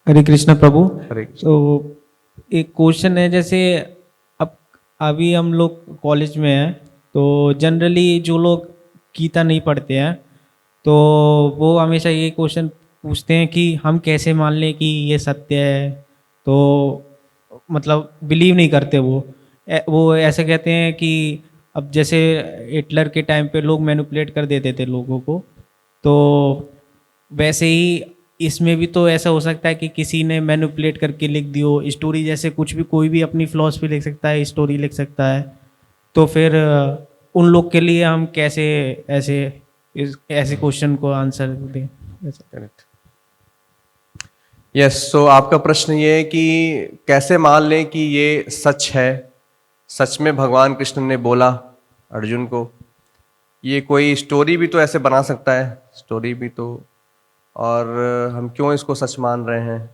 हरे कृष्ण प्रभु। हरे तो एक क्वेश्चन है, जैसे अब अभी हम लोग कॉलेज में हैं, तो जनरली जो लोग गीता नहीं पढ़ते हैं, तो वो हमेशा ये क्वेश्चन पूछते हैं कि हम कैसे मान लें कि ये सत्य है। तो मतलब बिलीव नहीं करते वो ऐसे कहते हैं कि अब जैसे हिटलर के टाइम पे लोग मैनिपुलेट कर देते थे लोगों को, तो वैसे ही इसमें भी तो ऐसा हो सकता है कि किसी ने मैनिपुलेट करके लिख दी हो स्टोरी। जैसे कुछ भी कोई भी अपनी फिलॉसफी लिख सकता है, स्टोरी लिख सकता है। तो फिर उन लोग के लिए हम कैसे ऐसे ऐसे क्वेश्चन को आंसर दें? करेक्ट। यस, सो आपका प्रश्न ये है कि कैसे मान लें कि ये सच है, सच में भगवान कृष्ण ने बोला अर्जुन को। ये कोई स्टोरी भी तो ऐसे बना सकता है, स्टोरी भी तो, और हम क्यों इसको सच मान रहे हैं?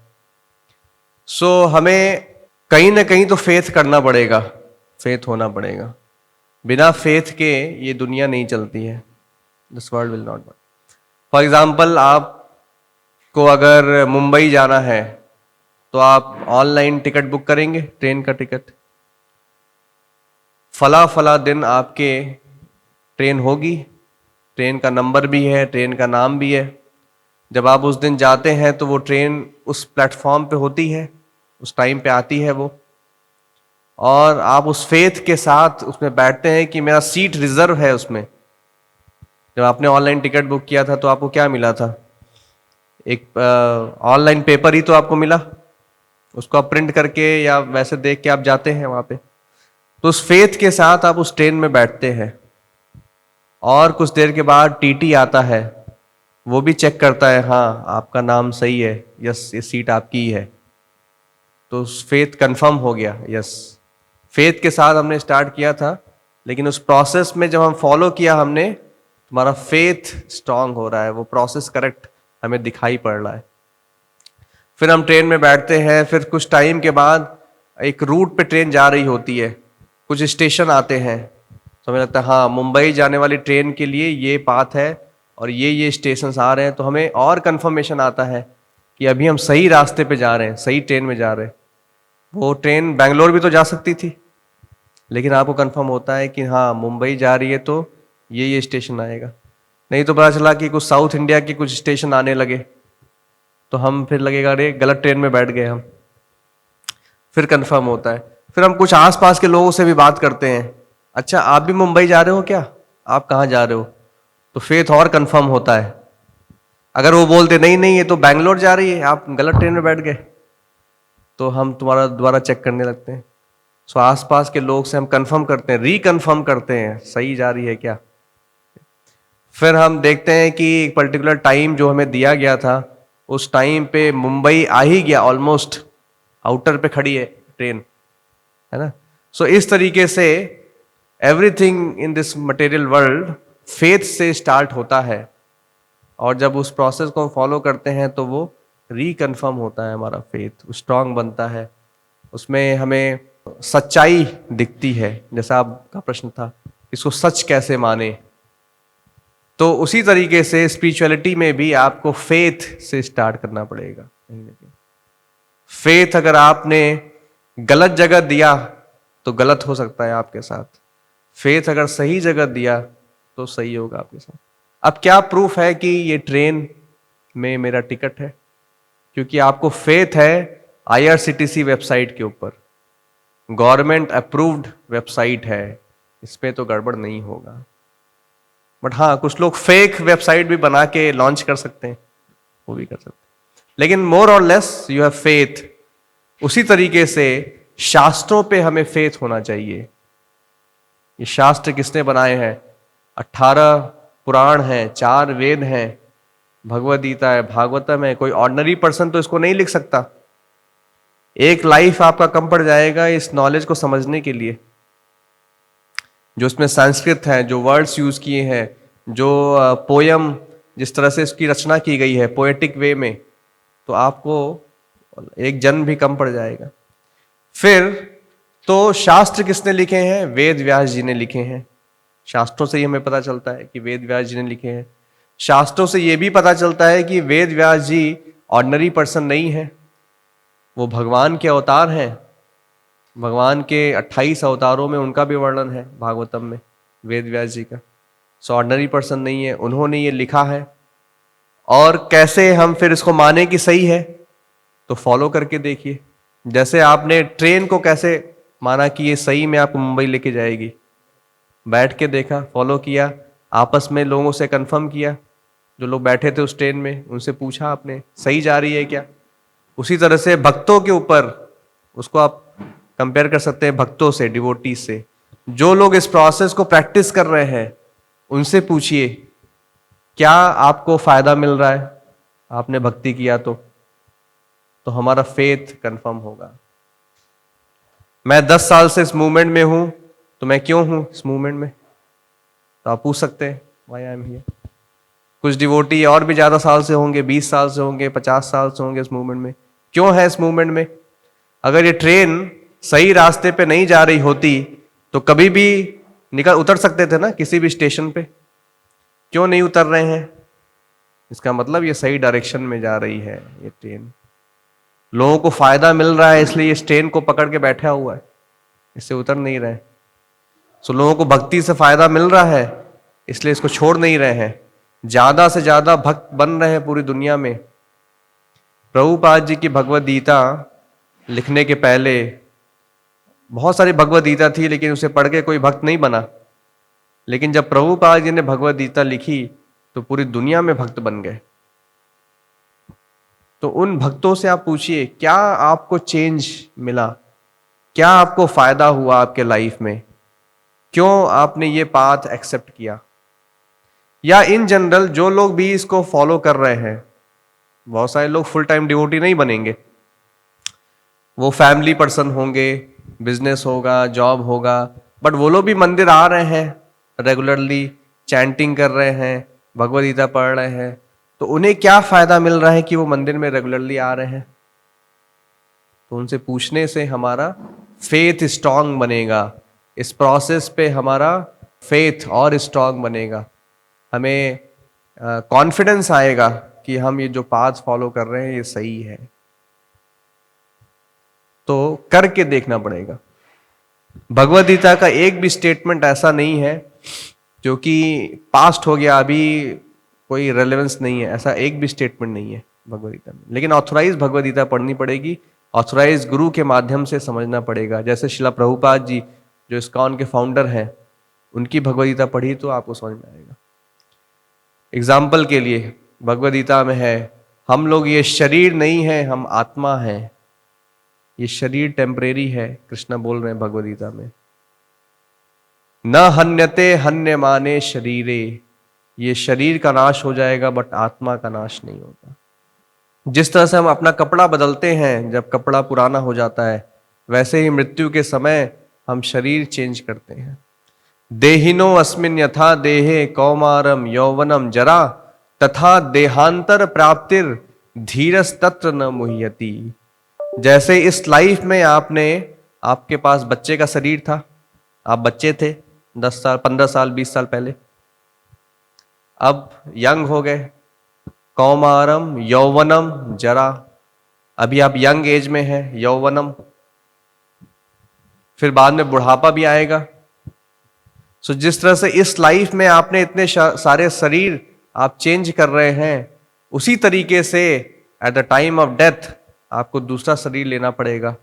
सो हमें कहीं ना कहीं तो फेथ करना पड़ेगा, फेथ होना पड़ेगा। बिना फेथ के ये दुनिया नहीं चलती है। This world will not work. For example, आपको अगर मुंबई जाना है तो आप ऑनलाइन टिकट बुक करेंगे, ट्रेन का टिकट। फला फला दिन आपके ट्रेन होगी, ट्रेन का नंबर भी है, ट्रेन का नाम भी है। जब आप उस दिन जाते हैं तो वो ट्रेन उस प्लेटफॉर्म पे होती है, उस टाइम पे आती है वो, और आप उस फेथ के साथ उसमें बैठते हैं कि मेरा सीट रिजर्व है उसमें। जब आपने ऑनलाइन टिकट बुक किया था तो आपको क्या मिला था? एक ऑनलाइन पेपर ही तो आपको मिला, उसको आप प्रिंट करके या वैसे देख के आप जाते हैं वहां पे। तो उस फेथ के साथ आप उस ट्रेन में बैठते हैं, और कुछ देर के बाद टीटी आता है, वो भी चेक करता है, हाँ आपका नाम सही है, यस ये सीट आपकी ही है। तो फेथ कंफर्म हो गया, यस। फेथ के साथ हमने स्टार्ट किया था, लेकिन उस प्रोसेस में जब हम फॉलो किया हमने, तुम्हारा फेथ स्ट्रांग हो रहा है, वो प्रोसेस करेक्ट हमें दिखाई पड़ रहा है। फिर हम ट्रेन में बैठते हैं, फिर कुछ टाइम के बाद एक रूट पे ट्रेन जा रही होती है, कुछ स्टेशन आते हैं, तो हमें लगता है हाँ मुंबई जाने वाली ट्रेन के लिए ये पाथ है और ये स्टेशन आ रहे हैं। तो हमें और कंफर्मेशन आता है कि अभी हम सही रास्ते पे जा रहे हैं, सही ट्रेन में जा रहे हैं। वो ट्रेन बैंगलोर भी तो जा सकती थी, लेकिन आपको कंफर्म होता है कि हाँ मुंबई जा रही है तो ये स्टेशन आएगा। नहीं तो पता चला कि कुछ साउथ इंडिया के कुछ स्टेशन आने लगे, तो हम फिर लगेगा अरे गलत ट्रेन में बैठ गए हम। फिर कंफर्म होता है। फिर हम कुछ आसपास के लोगों से भी बात करते हैं, अच्छा आप भी मुंबई जा रहे हो क्या, आप कहाँ जा रहे हो? तो फेथ और कंफर्म होता है। अगर वो बोलते नहीं नहीं ये तो बैंगलोर जा रही है, आप गलत ट्रेन में बैठ गए, तो हम तुम्हारा दोबारा चेक करने लगते हैं। सो आसपास के लोग से हम कंफर्म करते हैं, रिकन्फर्म करते हैं सही जा रही है क्या। फिर हम देखते हैं कि एक पर्टिकुलर टाइम जो हमें दिया गया था, उस टाइम पे मुंबई आ ही गया, ऑलमोस्ट आउटर पे खड़ी है ट्रेन, है ना। सो इस तरीके से everything in this material world faith से स्टार्ट होता है, और जब उस प्रोसेस को हम फॉलो करते हैं तो वो रिकन्फर्म होता है, हमारा फेथ स्ट्रांग बनता है। उसमें हमें सच्चाई दिखती है, जैसा आपका प्रश्न था इसको सच कैसे माने। तो उसी तरीके से स्पिरिचुअलिटी में भी आपको फेथ से स्टार्ट करना पड़ेगा। फेथ अगर आपने गलत जगह दिया तो गलत हो सकता है आपके साथ, फेथ अगर सही जगह दिया तो सही होगा आपके साथ। अब क्या प्रूफ है कि ये ट्रेन में मेरा टिकट है? क्योंकि आपको फेथ है आईआरसीटीसी वेबसाइट के ऊपर, गवर्नमेंट अप्रूव्ड वेबसाइट है, इस पे तो गड़बड़ नहीं होगा। बट हाँ कुछ लोग फेक वेबसाइट भी बना के लॉन्च कर सकते हैं, वो भी कर सकते हैं, लेकिन मोर और लेस यू हैव फेथ। उसी तरीके से शास्त्रों पे हमें फेथ होना चाहिए। ये शास्त्र किसने बनाए हैं? 18 पुराण हैं, 4 वेद हैं, भगवद गीता है, भागवतम है। कोई ऑर्डिनरी पर्सन तो इसको नहीं लिख सकता। एक लाइफ आपका कम पड़ जाएगा इस नॉलेज को समझने के लिए। जो इसमें संस्कृत है, जो वर्ड्स यूज किए हैं, जो पोयम जिस तरह से इसकी रचना की गई है पोएटिक वे में, तो आपको एक जन्म भी कम पड़ जाएगा। फिर तो शास्त्र किसने लिखे हैं? वेद व्यास जी ने लिखे हैं। शास्त्रों से ही हमें पता चलता है कि वेद व्यास जी ने लिखे हैं। शास्त्रों से यह भी पता चलता है कि वेद व्यास जी ऑर्डिनरी पर्सन नहीं है, वो भगवान के अवतार हैं। भगवान के 28 अवतारों में उनका भी वर्णन है भागवतम में, वेद व्यास जी का। सो ऑर्डिनरी पर्सन नहीं है, उन्होंने ये लिखा है। और कैसे हम फिर इसको माने कि सही है, तो फॉलो करके देखिए। जैसे आपने ट्रेन को कैसे माना कि ये सही में आपको मुंबई लेके जाएगी, बैठ के देखा, फॉलो किया, आपस में लोगों से कंफर्म किया, जो लोग बैठे थे उस ट्रेन में उनसे पूछा आपने सही जा रही है क्या। उसी तरह से भक्तों के ऊपर उसको आप कंपेयर कर सकते हैं, भक्तों से, डिवोटीज से। जो लोग इस प्रोसेस को प्रैक्टिस कर रहे हैं उनसे पूछिए क्या आपको फायदा मिल रहा है, आपने भक्ति किया तो हमारा फेथ कंफर्म होगा। मैं 10 साल से इस मूवमेंट में हूं, तो मैं क्यों हूं इस मूवमेंट में, तो आप पूछ सकते हैं व्हाई आई एम हियर। कुछ डिवोटी और भी ज्यादा साल से होंगे, 20 साल से होंगे, 50 साल से होंगे इस मूवमेंट में। क्यों है इस मूवमेंट में? अगर ये ट्रेन सही रास्ते पे नहीं जा रही होती तो कभी भी उतर सकते थे ना किसी भी स्टेशन पे। क्यों नहीं उतर रहे हैं? इसका मतलब ये सही डायरेक्शन में जा रही है ये ट्रेन। लोगों को फायदा मिल रहा है इसलिए इस ट्रेन को पकड़ के बैठा हुआ है, इससे उतर नहीं रहे। सो लोगों को भक्ति से फायदा मिल रहा है इसलिए इसको छोड़ नहीं रहे हैं। ज्यादा से ज्यादा भक्त बन रहे हैं पूरी दुनिया में। प्रभुपाद जी की भगवद गीता लिखने के पहले बहुत सारी भगवद गीता थी, लेकिन उसे पढ़ के कोई भक्त नहीं बना। लेकिन जब प्रभुपाद जी ने भगवद गीता लिखी तो पूरी दुनिया में भक्त बन गए। तो उन भक्तों से आप पूछिए क्या आपको चेंज मिला, क्या आपको फायदा हुआ आपके लाइफ में, क्यों आपने ये पाथ एक्सेप्ट किया। या इन जनरल जो लोग भी इसको फॉलो कर रहे हैं, बहुत सारे लोग फुल टाइम डिवोटी नहीं बनेंगे, वो फैमिली पर्सन होंगे, बिजनेस होगा, जॉब होगा, बट वो लोग भी मंदिर आ रहे हैं रेगुलरली, चैंटिंग कर रहे हैं, भगवद गीता पढ़ रहे हैं। तो उन्हें क्या फायदा मिल रहा है कि वो मंदिर में रेगुलरली आ रहे हैं? तो उनसे पूछने से हमारा फेथ स्ट्रांग बनेगा। इस प्रोसेस पे हमारा फेथ और स्ट्रांग बनेगा। हमें कॉन्फिडेंस आएगा कि हम ये जो पाथ फॉलो कर रहे हैं ये सही है। तो करके देखना पड़ेगा। भगवद गीता का एक भी स्टेटमेंट ऐसा नहीं है जो कि पास्ट हो गया, अभी कोई रेलेवेंस नहीं है, ऐसा एक भी स्टेटमेंट नहीं है भगवद गीता में। लेकिन ऑथोराइज भगवद गीता पढ़नी पड़ेगी, ऑथोराइज गुरु के माध्यम से समझना पड़ेगा। जैसे शिला प्रभुपाद जी जो इस्कॉन के फाउंडर हैं, उनकी भगवद गीता पढ़ी तो आपको समझ में आएगा। एग्जाम्पल के लिए भगवद गीता में है, हम लोग ये शरीर नहीं है, हम आत्मा है। ये शरीर टेम्परेरी है, कृष्ण बोल रहे हैं भगवद गीता में। न हन्यते हन्य माने शरीरे, ये शरीर का नाश हो जाएगा बट आत्मा का नाश नहीं होता। जिस तरह से हम अपना कपड़ा बदलते हैं जब कपड़ा पुराना हो जाता है, वैसे ही मृत्यु के समय हम शरीर चेंज करते हैं। देहिनो अस्मिन् यथा देहे कौमारम यौवनम जरा तथा देहांतर प्राप्तिर धीरस तत्र न मुह्यति। जैसे इस लाइफ में आपके पास बच्चे का शरीर था, आप बच्चे थे 10 साल 15 साल 20 साल पहले, अब यंग हो गए, कौमारम यौवनम जरा, अभी आप यंग एज में हैं, यौवनम, फिर बाद में बुढ़ापा भी आएगा। सो जिस तरह से इस लाइफ में आपने इतने सारे शरीर आप चेंज कर रहे हैं, उसी तरीके से at the time of death आपको दूसरा शरीर लेना पड़ेगा।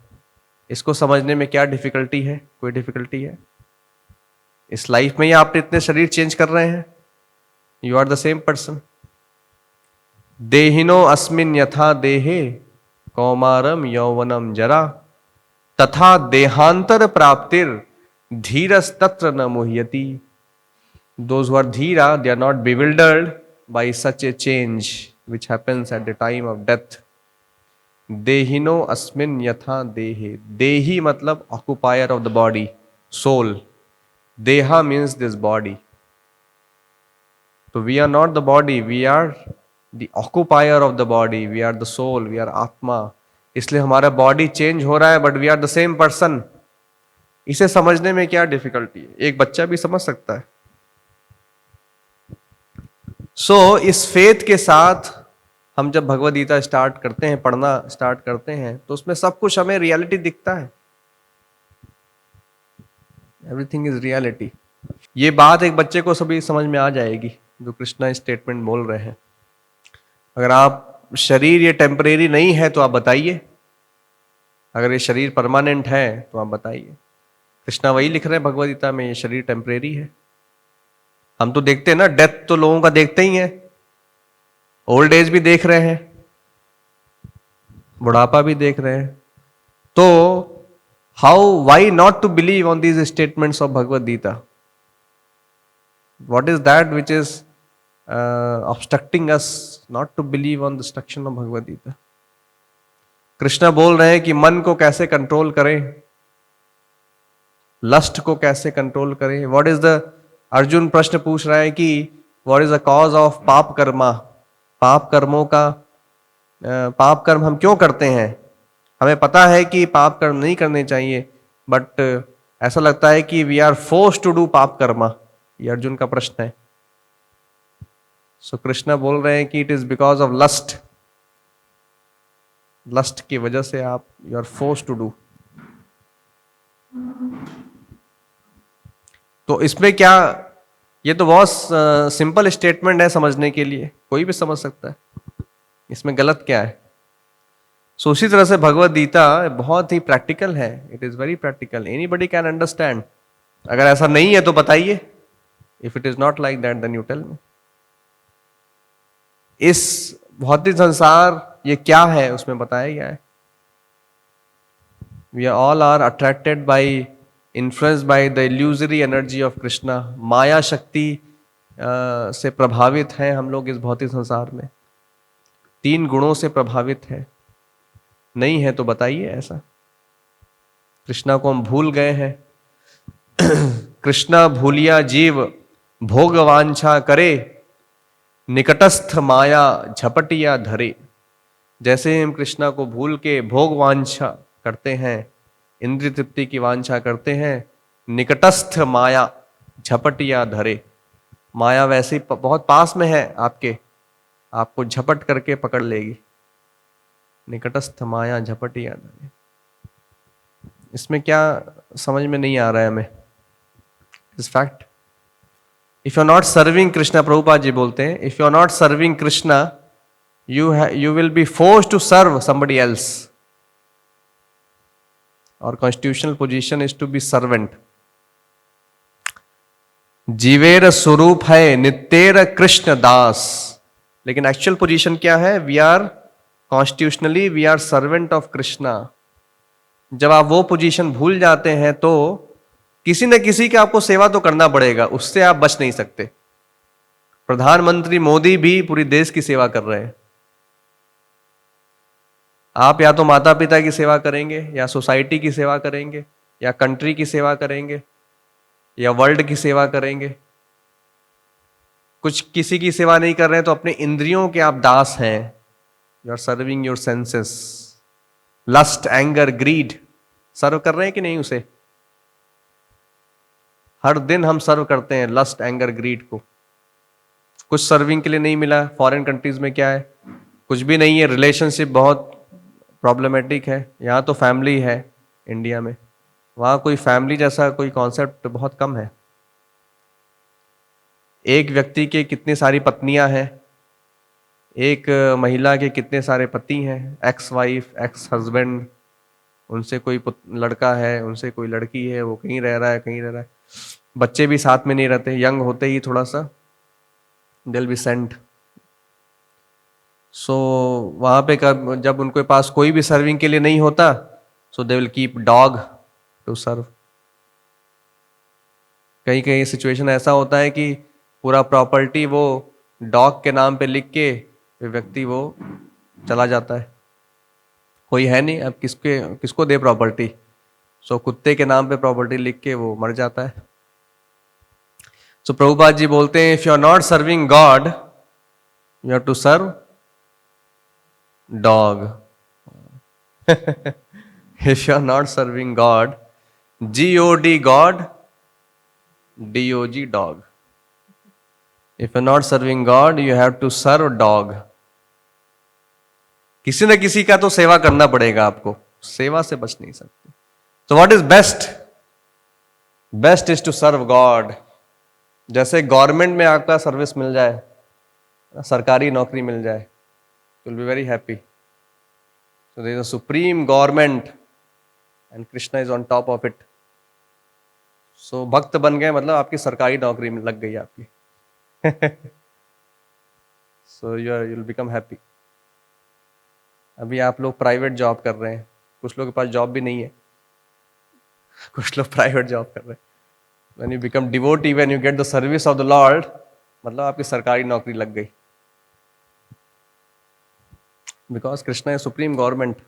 इसको समझने में क्या डिफिकल्टी है? कोई डिफिकल्टी है? इस लाइफ में ही आप इतने शरीर चेंज कर रहे हैं, you are the same person. देहिनो अस्मिन् यथा देहे कौमारम यौवनम जरा तथा देहांतर प्राप्तिर धीरस तत्र न मुह्यति। Those who are Dheera, they are not bewildered by such a change which happens at the time of death. देहिनो अस्मिन् यथा देहे, देही मतलब occupier of the body, soul. Deha means this body. So we are not the body, we are the occupier of the body, we are the soul, we are आत्मा। इसलिए हमारा body change हो रहा है but we are the same person. इसे समझने में क्या डिफिकल्टी है? एक बच्चा भी समझ सकता है। इस फेथ के साथ हम जब भगवद गीता स्टार्ट करते हैं, पढ़ना स्टार्ट करते हैं, तो उसमें सब कुछ हमें रियलिटी दिखता है। Everything is reality. ये बात एक बच्चे को सभी समझ में आ जाएगी जो कृष्णा स्टेटमेंट बोल रहे हैं। अगर आप शरीर ये टेम्परेरी नहीं है तो आप बताइए, अगर ये शरीर परमानेंट है तो आप बताइए। कृष्णा वही लिख रहे हैं भगवद गीता में, ये शरीर टेम्परेरी है। हम तो देखते हैं ना, डेथ तो लोगों का देखते ही है, ओल्ड एज भी देख रहे हैं, बुढ़ापा भी देख रहे हैं। तो how, why not to believe on these statements of Bhagavad Gita? What is that which is obstructing us not to believe on the instruction of Bhagavad Gita? Krishna बोल रहे हैं कि मन को कैसे कंट्रोल करें, लस्ट को कैसे कंट्रोल करें। व्हाट इज द, अर्जुन प्रश्न पूछ रहा है कि what is the cause of पाप कर्मा, पाप कर्मों का, पाप कर्म हम क्यों करते हैं? हमें पता है कि पाप कर्म नहीं करने चाहिए, बट ऐसा लगता है कि we are force to do paap karma. ये अर्जुन का प्रश्न है। सो कृष्णा बोल रहे हैं कि it is because of lust, lust की वजह से आप, you are force to do. तो इसमें क्या, ये तो बहुत सिंपल स्टेटमेंट है समझने के लिए, कोई भी समझ सकता है, इसमें गलत क्या है। सो उसी तरह से भगवद गीता बहुत ही प्रैक्टिकल है, it is very practical, anybody can understand. अगर ऐसा नहीं है तो बताइए, if it is not like that then you tell me. इस भौतिक संसार ये क्या है उसमें बताया गया है। We all are attracted by, influenced by the illusory energy of Krishna. माया शक्ति से प्रभावित हैं हम लोग इस भौतिक संसार में, 3 गुणों से प्रभावित है। नहीं है तो बताइए ऐसा। कृष्णा को हम भूल गए हैं। कृष्णा भूलिया जीव भोग वांछा करे, निकटस्थ माया झपटिया धरे। जैसे हम कृष्णा को भूल के भोग वांछा करते हैं, इंद्रिय तृप्ति की वांछा करते हैं, निकटस्थ माया झपटिया धरे। माया वैसे ही बहुत पास में है आपके, आपको झपट करके पकड़ लेगी। निकटस्थ माया झपटिया धरे, इसमें क्या समझ में नहीं आ रहा है हमें। इस fact, if you are not serving Krishna, Prabhupada ji बोलते हैं, if you are not serving Krishna, you will be forced to serve somebody else. Our constitutional position is to be servant. जीवेर स्वरूप है नित्येर कृष्ण दास, लेकिन एक्चुअल पोजीशन क्या है? We are constitutionally we are servant of Krishna. जब आप वो पोजीशन भूल जाते हैं तो किसी न किसी की आपको सेवा तो करना पड़ेगा, उससे आप बच नहीं सकते। प्रधानमंत्री मोदी भी पूरी देश की सेवा कर रहे हैं। आप या तो माता पिता की सेवा करेंगे, या सोसाइटी की सेवा करेंगे, या कंट्री की सेवा करेंगे, या वर्ल्ड की सेवा करेंगे। कुछ किसी की सेवा नहीं कर रहे हैं तो अपने इंद्रियों के आप दास हैं। You are serving your senses, lust, anger, greed. Serve कर रहे हैं कि नहीं उसे? हर दिन हम सर्व करते हैं लस्ट, एंगर, ग्रीड को। कुछ सर्विंग के लिए नहीं मिला। फॉरेन कंट्रीज में क्या है? कुछ भी नहीं है, रिलेशनशिप बहुत प्रॉब्लमेटिक है। यहाँ तो फैमिली है इंडिया में, वहाँ कोई फैमिली जैसा कोई कॉन्सेप्ट बहुत कम है। एक व्यक्ति के कितनी सारी पत्नियां हैं, एक महिला के कितने सारे पति हैं, एक्स वाइफ, एक्स हस्बैंड, उनसे कोई लड़का है, उनसे कोई लड़की है, वो कहीं रह रहा है, कहीं रह रहा है। बच्चे भी साथ में नहीं रहते, यंग होते ही थोड़ा सा दे विल बी सेंट। सो वहाँ पे जब उनके पास कोई भी सर्विंग के लिए नहीं होता, so they will keep dog to serve. कहीं कहीं सिचुएशन ऐसा होता है कि पूरा प्रॉपर्टी वो डॉग के नाम पे लिख के व्यक्ति वो चला जाता है। कोई है नहीं, अब किसको दे प्रॉपर्टी? सो कुत्ते के नाम पे प्रॉपर्टी लिख के वो मर जाता है। सो प्रभुपाद जी बोलते हैं, if you are not serving God, you have to serve dog. If you are not serving God, God, God, DOG, dog. If you are not serving God, you have to serve dog. किसी न किसी का तो सेवा करना पड़ेगा आपको, सेवा से बच नहीं सकते। तो what is best? Best is to serve God. जैसे गवर्नमेंट में आपका सर्विस मिल जाए, सरकारी नौकरी मिल जाए, will be very happy. So there is a supreme government and Krishna is on top of it. सो भक्त बन गए मतलब आपकी सरकारी नौकरी में लग गई आपकी। So you will become happy. अभी आप लोग प्राइवेट जॉब कर रहे हैं, कुछ लोगों के पास जॉब भी नहीं है, कुछ लोग प्राइवेट जॉब कर रहे हैं। When you become devotee, when you get the service of the Lord, मतलब आपकी सरकारी नौकरी लग गई। Because Krishna is supreme government.